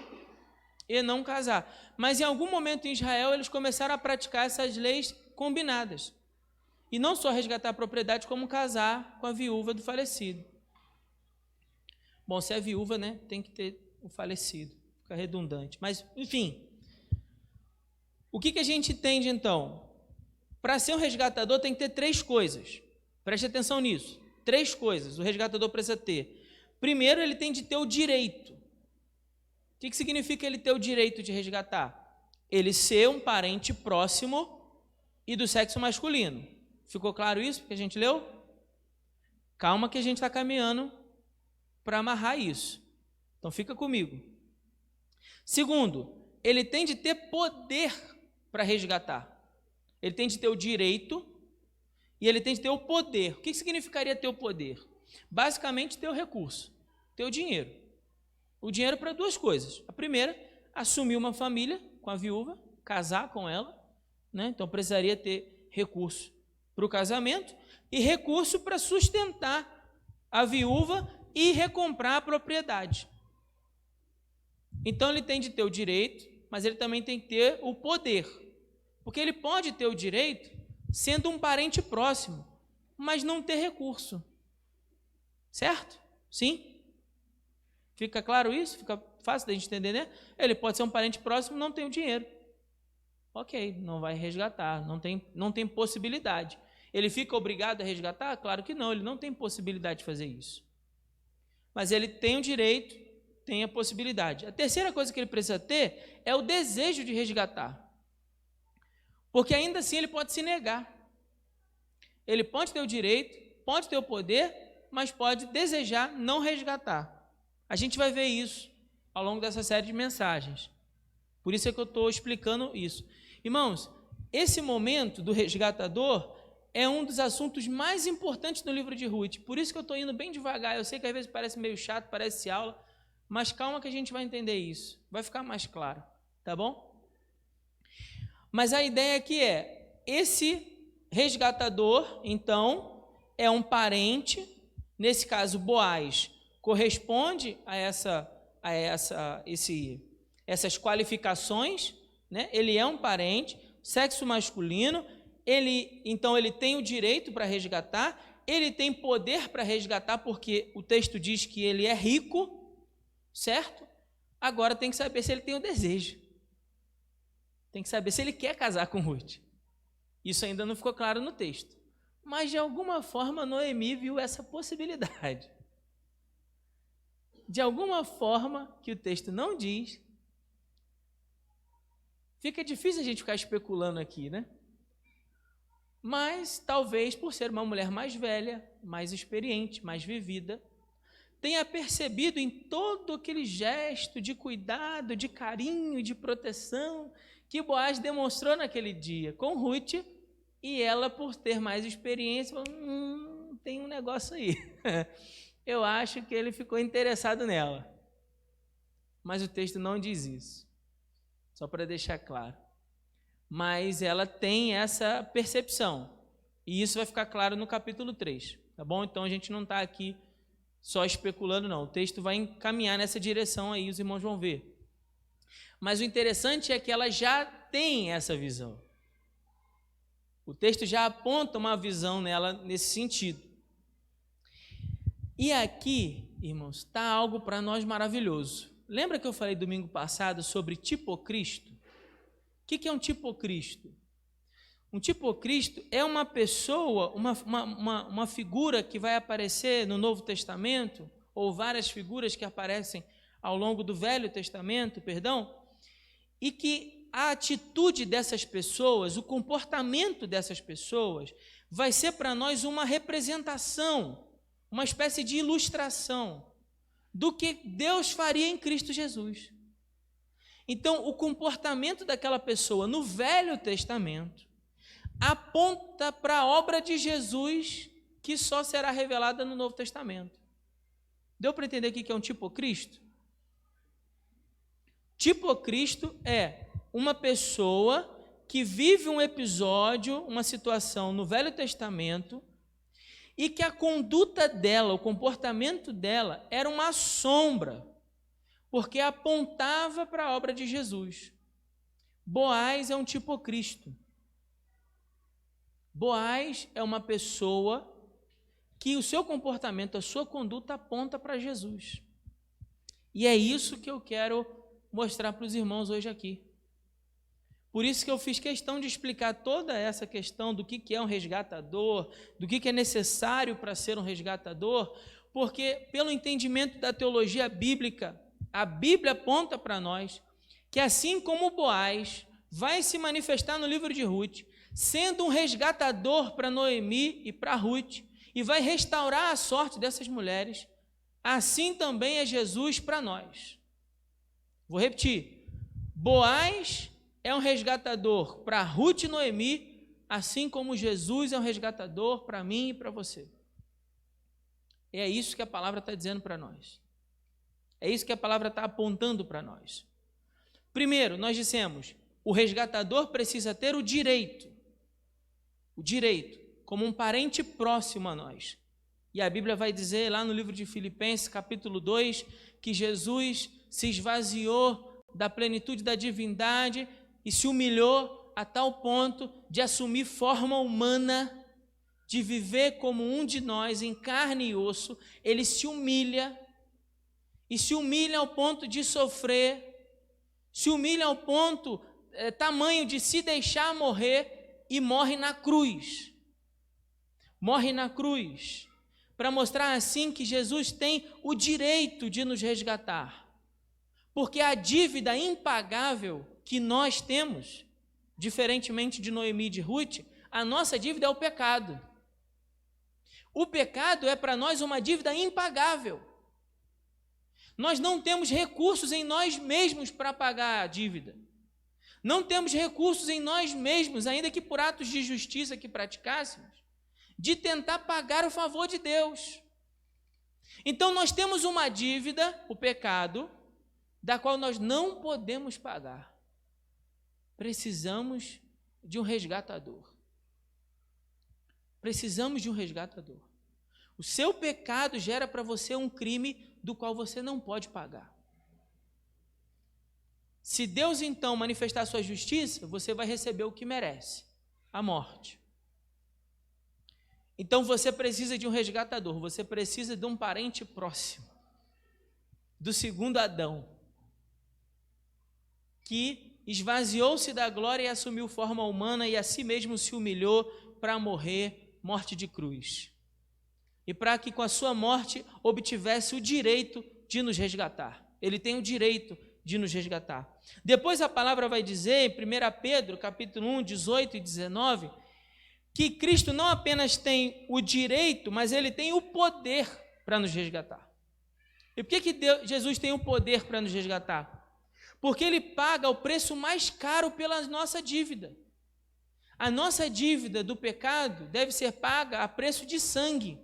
Mas em algum momento em Israel eles começaram a praticar essas leis combinadas. E não só resgatar a propriedade, como casar com a viúva do falecido. Bom, se é viúva, né, tem que ter o falecido. Fica redundante. Mas, enfim. O que a gente entende, então? Para ser um resgatador tem que ter 3 coisas. Preste atenção nisso. 3 coisas o resgatador precisa ter. Primeiro, ele tem de ter o direito. O que significa ele ter o direito de resgatar? Ele ser um parente próximo e do sexo masculino. Ficou claro isso que a gente leu? Calma que a gente está caminhando para amarrar isso. Então fica comigo. Segundo, ele tem de ter poder para resgatar. Ele tem de ter o direito e ele tem de ter o poder. O que significaria ter o poder? Basicamente ter o recurso, ter o dinheiro. O dinheiro para 2 coisas. A primeira, assumir uma família com a viúva, casar com ela, né? Então precisaria ter recurso para o casamento e recurso para sustentar a viúva e recomprar a propriedade. Então ele tem de ter o direito, mas ele também tem que ter o poder, porque ele pode ter o direito sendo um parente próximo, mas não ter recurso. Certo? Sim? Fica claro isso? Fica fácil da gente entender, né? Ele pode ser um parente próximo e não tem o dinheiro. Ok, não vai resgatar, não tem possibilidade. Ele fica obrigado a resgatar? Claro que não, ele não tem possibilidade de fazer isso. Mas ele tem o direito, tem a possibilidade. A terceira coisa que ele precisa ter é o desejo de resgatar. Porque ainda assim ele pode se negar. Ele pode ter o direito, pode ter o poder, mas pode desejar não resgatar. A gente vai ver isso ao longo dessa série de mensagens. Por isso é que eu estou explicando isso. Irmãos, esse momento do resgatador é um dos assuntos mais importantes no livro de Ruth. Por isso que eu estou indo bem devagar. Eu sei que às vezes parece meio chato, parece aula, mas calma que a gente vai entender isso. Vai ficar mais claro, tá bom? Mas a ideia aqui é, esse resgatador, então, é um parente, nesse caso Boaz, corresponde a essas qualificações, né? Ele é um parente, sexo masculino, então ele tem o direito para resgatar, ele tem poder para resgatar, porque o texto diz que ele é rico, certo? Agora tem que saber se ele tem o desejo. Tem que saber se ele quer casar com Ruth. Isso ainda não ficou claro no texto. Mas de alguma forma Noemi viu essa possibilidade. De alguma forma, que o texto não diz, fica difícil a gente ficar especulando aqui, né? Mas, talvez, por ser uma mulher mais velha, mais experiente, mais vivida, tenha percebido em todo aquele gesto de cuidado, de carinho, de proteção, que Boaz demonstrou naquele dia com Ruth, e ela, por ter mais experiência, falou, tem um negócio aí. Eu acho que ele ficou interessado nela. Mas o texto não diz isso. Só para deixar claro. Mas ela tem essa percepção. E isso vai ficar claro no capítulo 3. Tá bom? Então a gente não está aqui só especulando, não. O texto vai encaminhar nessa direção aí, os irmãos vão ver. Mas o interessante é que ela já tem essa visão. O texto já aponta uma visão nela nesse sentido. E aqui, irmãos, está algo para nós maravilhoso. Lembra que eu falei domingo passado sobre tipocristo? O que é um tipocristo? Um tipocristo é uma pessoa, uma figura que vai aparecer no Novo Testamento, ou várias figuras que aparecem ao longo do Velho Testamento, e que a atitude dessas pessoas, o comportamento dessas pessoas, vai ser para nós uma representação, uma espécie de ilustração do que Deus faria em Cristo Jesus. Então, o comportamento daquela pessoa no Velho Testamento aponta para a obra de Jesus, que só será revelada no Novo Testamento. Deu para entender aqui que é um tipocristo? Tipocristo é uma pessoa que vive um episódio, uma situação no Velho Testamento, e que a conduta dela, o comportamento dela, era uma sombra, porque apontava para a obra de Jesus. Boaz é um tipo Cristo. Boaz é uma pessoa que o seu comportamento, a sua conduta aponta para Jesus. E é isso que eu quero mostrar para os irmãos hoje aqui. Por isso que eu fiz questão de explicar toda essa questão do que é um resgatador, do que é necessário para ser um resgatador, porque pelo entendimento da teologia bíblica, a Bíblia aponta para nós que assim como Boaz vai se manifestar no livro de Ruth, sendo um resgatador para Noemi e para Ruth, e vai restaurar a sorte dessas mulheres, assim também é Jesus para nós. Vou repetir, Boaz é um resgatador para Ruth e Noemi, assim como Jesus é um resgatador para mim e para você. É isso que a palavra está dizendo para nós. É isso que a palavra está apontando para nós. Primeiro, nós dissemos, o resgatador precisa ter o direito, como um parente próximo a nós. E a Bíblia vai dizer lá no livro de Filipenses, capítulo 2, que Jesus se esvaziou da plenitude da divindade e se humilhou a tal ponto de assumir forma humana, de viver como um de nós, em carne e osso. Ele se humilha, e se humilha ao ponto de sofrer, se humilha ao ponto tamanho de se deixar morrer, e morre na cruz. Morre na cruz, para mostrar assim que Jesus tem o direito de nos resgatar. Porque a dívida impagável que nós temos, diferentemente de Noemi e de Ruth, a nossa dívida é o pecado. O pecado é para nós uma dívida impagável. Nós não temos recursos em nós mesmos para pagar a dívida. Não temos recursos em nós mesmos, ainda que por atos de justiça que praticássemos, de tentar pagar o favor de Deus. Então nós temos uma dívida, o pecado, da qual nós não podemos pagar. Precisamos de um resgatador. Precisamos de um resgatador. O seu pecado gera para você um crime do qual você não pode pagar. Se Deus então manifestar a sua justiça, você vai receber o que merece, a morte. Então você precisa de um resgatador, você precisa de um parente próximo, do segundo Adão, que esvaziou-se da glória e assumiu forma humana e a si mesmo se humilhou para morrer, morte de cruz. E para que com a sua morte obtivesse o direito de nos resgatar. Ele tem o direito de nos resgatar. Depois a palavra vai dizer, em 1 Pedro, capítulo 1, 18 e 19, que Cristo não apenas tem o direito, mas ele tem o poder para nos resgatar. E por que Jesus tem o poder para nos resgatar? Porque ele paga o preço mais caro pela nossa dívida. A nossa dívida do pecado deve ser paga a preço de sangue.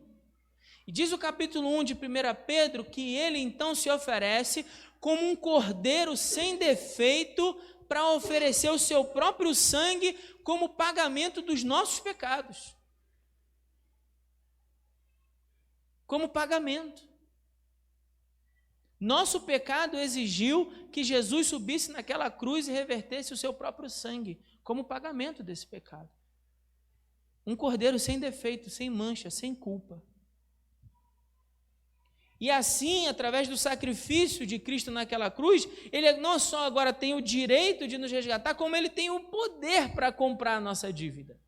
E diz o capítulo 1 de 1 Pedro que ele então se oferece como um cordeiro sem defeito para oferecer o seu próprio sangue como pagamento dos nossos pecados. Como pagamento. Nosso pecado exigiu que Jesus subisse naquela cruz e revertesse o seu próprio sangue como pagamento desse pecado. Um cordeiro sem defeito, sem mancha, sem culpa. E assim, através do sacrifício de Cristo naquela cruz, ele não só agora tem o direito de nos resgatar, como ele tem o poder para comprar a nossa dívida.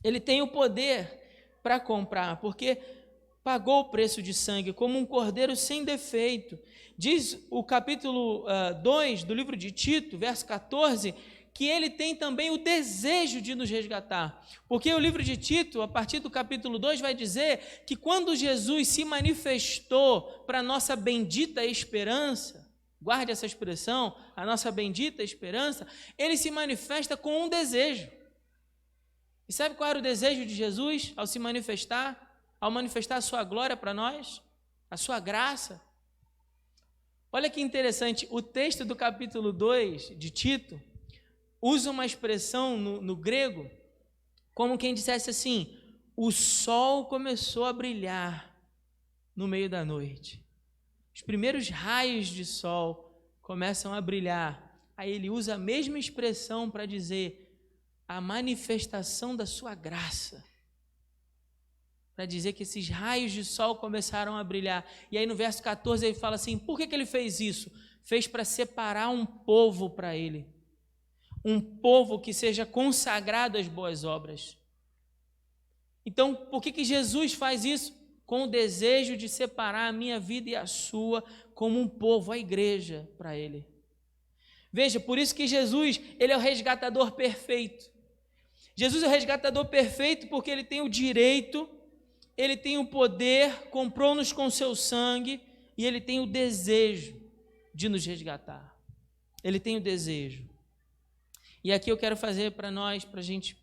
Ele tem o poder para comprar, porque pagou o preço de sangue como um cordeiro sem defeito. Diz o capítulo 2 do livro de Tito, verso 14, que ele tem também o desejo de nos resgatar. Porque o livro de Tito, a partir do capítulo 2, vai dizer que quando Jesus se manifestou para a nossa bendita esperança, guarde essa expressão, a nossa bendita esperança, ele se manifesta com um desejo. E sabe qual era o desejo de Jesus ao se manifestar? Ao manifestar a sua glória para nós? A sua graça? Olha que interessante, o texto do capítulo 2 de Tito usa uma expressão no grego como quem dissesse assim: o sol começou a brilhar no meio da noite. Os primeiros raios de sol começam a brilhar. Aí ele usa a mesma expressão para dizer a manifestação da sua graça. Para dizer que esses raios de sol começaram a brilhar. E aí no verso 14 ele fala assim, por que ele fez isso? Fez para separar um povo para ele. Um povo que seja consagrado às boas obras. Então, por que Jesus faz isso? Com o desejo de separar a minha vida e a sua como um povo, a igreja, para ele. Veja, por isso que Jesus, ele é o resgatador perfeito. Jesus é o resgatador perfeito porque ele tem o direito, ele tem o poder, comprou-nos com seu sangue e ele tem o desejo de nos resgatar. Ele tem o desejo. E aqui eu quero fazer para nós, para a gente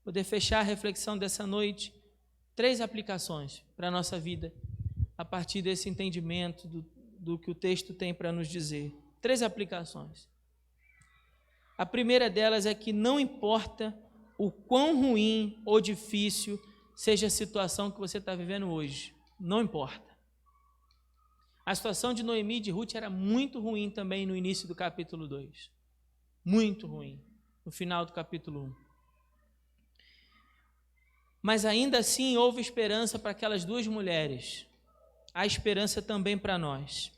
poder fechar a reflexão dessa noite, 3 aplicações para a nossa vida, a partir desse entendimento do que o texto tem para nos dizer. 3 aplicações. A primeira delas é que não importa o quão ruim ou difícil seja a situação que você está vivendo hoje, não importa. A situação de Noemi e de Ruth era muito ruim também no início do capítulo 2. Muito ruim, no final do capítulo 1. Mas ainda assim houve esperança para aquelas 2 mulheres. Há esperança também para nós.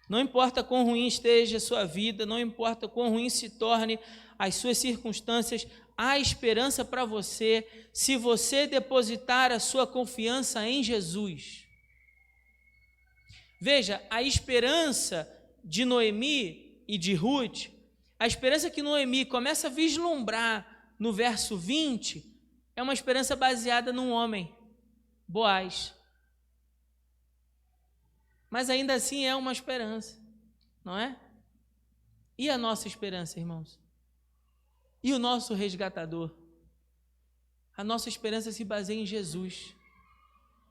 Não importa quão ruim esteja a sua vida, não importa quão ruim se torne as suas circunstâncias, há esperança para você se você depositar a sua confiança em Jesus. Veja, a esperança de Noemi e de Ruth, a esperança que Noemi começa a vislumbrar no verso 20, é uma esperança baseada num homem, Boaz. Mas ainda assim é uma esperança, não é? E a nossa esperança, irmãos? E o nosso resgatador? A nossa esperança se baseia em Jesus.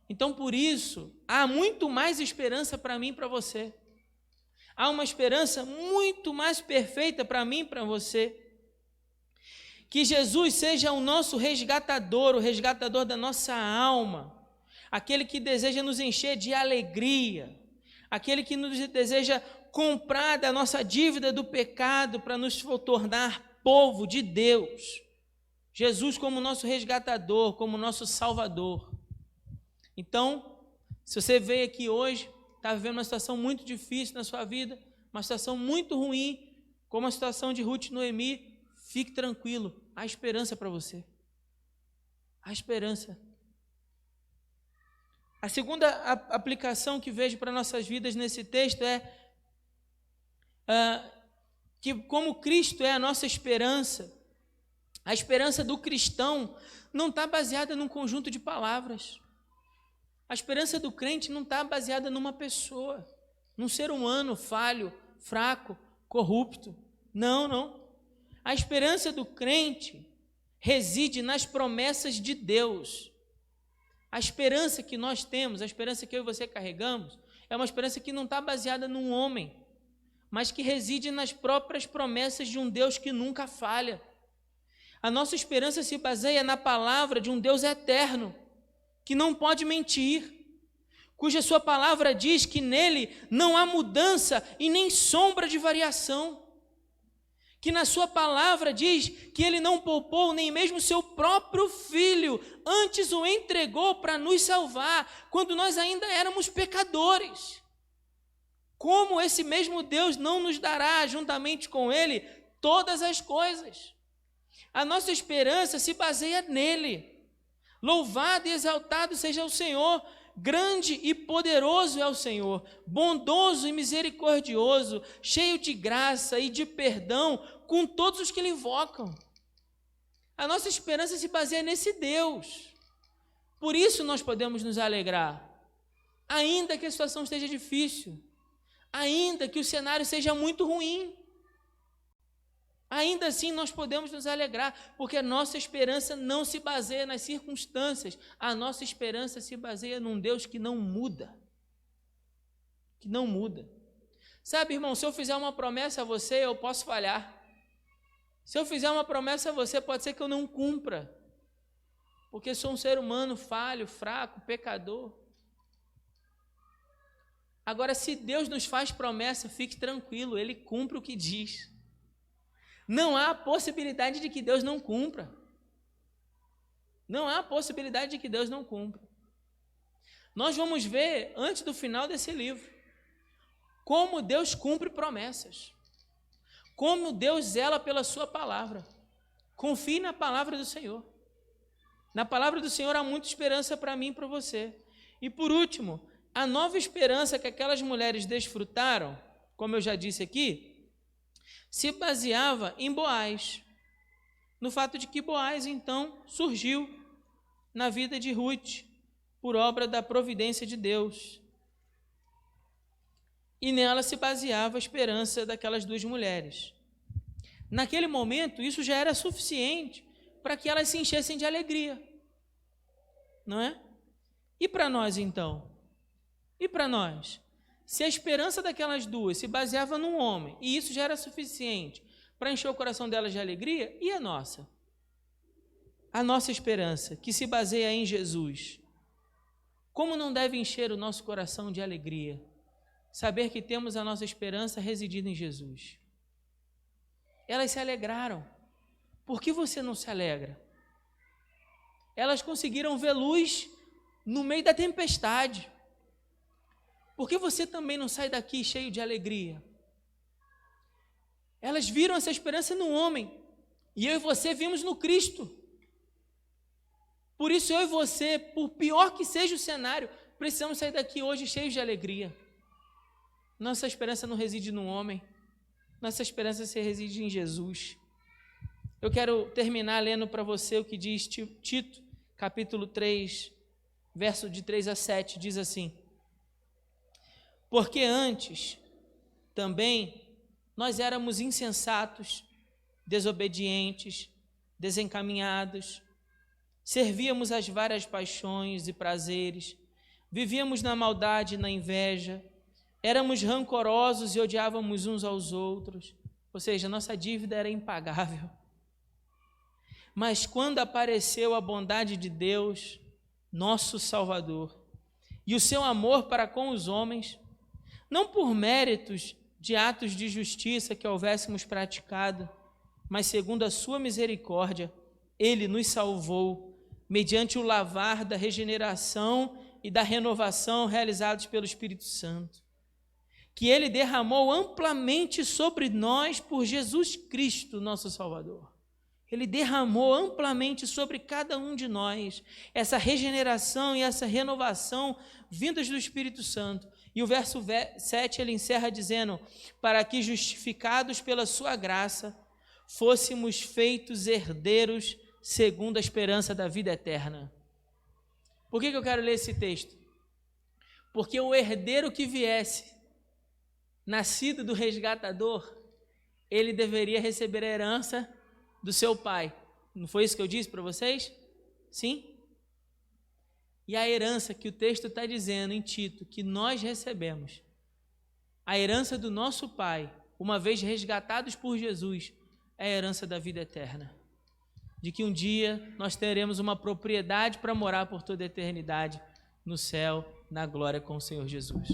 Então, por isso, há muito mais esperança para mim e para você. Há uma esperança muito mais perfeita para mim e para você. Que Jesus seja o nosso resgatador, o resgatador da nossa alma. Aquele que deseja nos encher de alegria. Aquele que nos deseja comprar da nossa dívida do pecado para nos tornar povo de Deus. Jesus como nosso resgatador, como nosso salvador. Então, se você veio aqui hoje, está vivendo uma situação muito difícil na sua vida, uma situação muito ruim, como a situação de Ruth e Noemi, fique tranquilo, há esperança para você. Há esperança. A segunda aplicação que vejo para nossas vidas nesse texto é que como Cristo é a nossa esperança, a esperança do cristão não está baseada num conjunto de palavras. A esperança do crente não está baseada numa pessoa, num ser humano falho, fraco, corrupto. Não, não. A esperança do crente reside nas promessas de Deus. A esperança que nós temos, a esperança que eu e você carregamos, é uma esperança que não está baseada num homem, mas que reside nas próprias promessas de um Deus que nunca falha. A nossa esperança se baseia na palavra de um Deus eterno, que não pode mentir, cuja sua palavra diz que nele não há mudança e nem sombra de variação, que na sua palavra diz que ele não poupou nem mesmo seu próprio filho, antes o entregou para nos salvar, quando nós ainda éramos pecadores. Como esse mesmo Deus não nos dará, juntamente com ele, todas as coisas? A nossa esperança se baseia nele. Louvado e exaltado seja o Senhor, grande e poderoso é o Senhor, bondoso e misericordioso, cheio de graça e de perdão com todos os que lhe invocam. A nossa esperança se baseia nesse Deus. Por isso nós podemos nos alegrar, ainda que a situação esteja difícil, ainda que o cenário seja muito ruim. Ainda assim nós podemos nos alegrar, porque a nossa esperança não se baseia nas circunstâncias, a nossa esperança se baseia num Deus que não muda. Que não muda. Sabe, irmão, se eu fizer uma promessa a você, eu posso falhar. Se eu fizer uma promessa a você, pode ser que eu não cumpra. porque sou um ser humano falho, fraco, pecador. Agora, se Deus nos faz promessa, fique tranquilo, Ele cumpre o que diz. Não há possibilidade de que Deus não cumpra. Não há possibilidade de que Deus não cumpra. Nós vamos ver, antes do final desse livro, como Deus cumpre promessas. Como Deus zela pela sua palavra. Confie na palavra do Senhor. Na palavra do Senhor há muita esperança para mim e para você. E por último, a nova esperança que aquelas mulheres desfrutaram, como eu já disse aqui, se baseava em Boaz. No fato de que Boaz, então, surgiu na vida de Ruth, por obra da providência de Deus. E nela se baseava a esperança daquelas duas mulheres. Naquele momento, isso já era suficiente para que elas se enchessem de alegria. Não é? E para nós, então? E para nós? Se a esperança daquelas duas se baseava num homem, e isso já era suficiente para encher o coração delas de alegria, e a nossa? A nossa esperança, que se baseia em Jesus. Como não deve encher o nosso coração de alegria? Saber que temos a nossa esperança residida em Jesus. Elas se alegraram. Por que você não se alegra? Elas conseguiram ver luz no meio da tempestade. Por que você também não sai daqui cheio de alegria? Elas viram essa esperança no homem, e eu e você vimos no Cristo. Por isso eu e você, por pior que seja o cenário, precisamos sair daqui hoje cheios de alegria. Nossa esperança não reside no homem, nossa esperança se reside em Jesus. Eu quero terminar lendo para você o que diz Tito, capítulo 3, verso de 3 a 7, diz assim: porque antes também nós éramos insensatos, desobedientes, desencaminhados, servíamos às várias paixões e prazeres, vivíamos na maldade e na inveja, éramos rancorosos e odiávamos uns aos outros, ou seja, nossa dívida era impagável. Mas quando apareceu a bondade de Deus, nosso Salvador, e o seu amor para com os homens, não por méritos de atos de justiça que houvéssemos praticado, mas segundo a sua misericórdia, Ele nos salvou, mediante o lavar da regeneração e da renovação realizados pelo Espírito Santo, que Ele derramou amplamente sobre nós por Jesus Cristo, nosso Salvador. Ele derramou amplamente sobre cada um de nós essa regeneração e essa renovação vindas do Espírito Santo. E o verso 7 ele encerra dizendo: para que, justificados pela sua graça, fôssemos feitos herdeiros segundo a esperança da vida eterna. Por que eu quero ler esse texto? Porque o herdeiro que viesse, nascido do resgatador, ele deveria receber a herança do seu pai. Não foi isso que eu disse para vocês? Sim? E a herança que o texto está dizendo em Tito, que nós recebemos, a herança do nosso pai, uma vez resgatados por Jesus, é a herança da vida eterna. De que um dia nós teremos uma propriedade para morar por toda a eternidade no céu, na glória com o Senhor Jesus.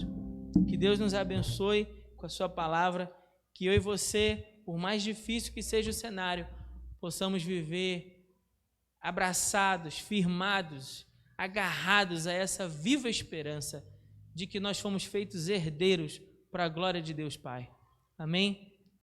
Que Deus nos abençoe com a sua palavra, que eu e você, por mais difícil que seja o cenário, possamos viver abraçados, firmados, agarrados a essa viva esperança de que nós fomos feitos herdeiros para a glória de Deus Pai. Amém?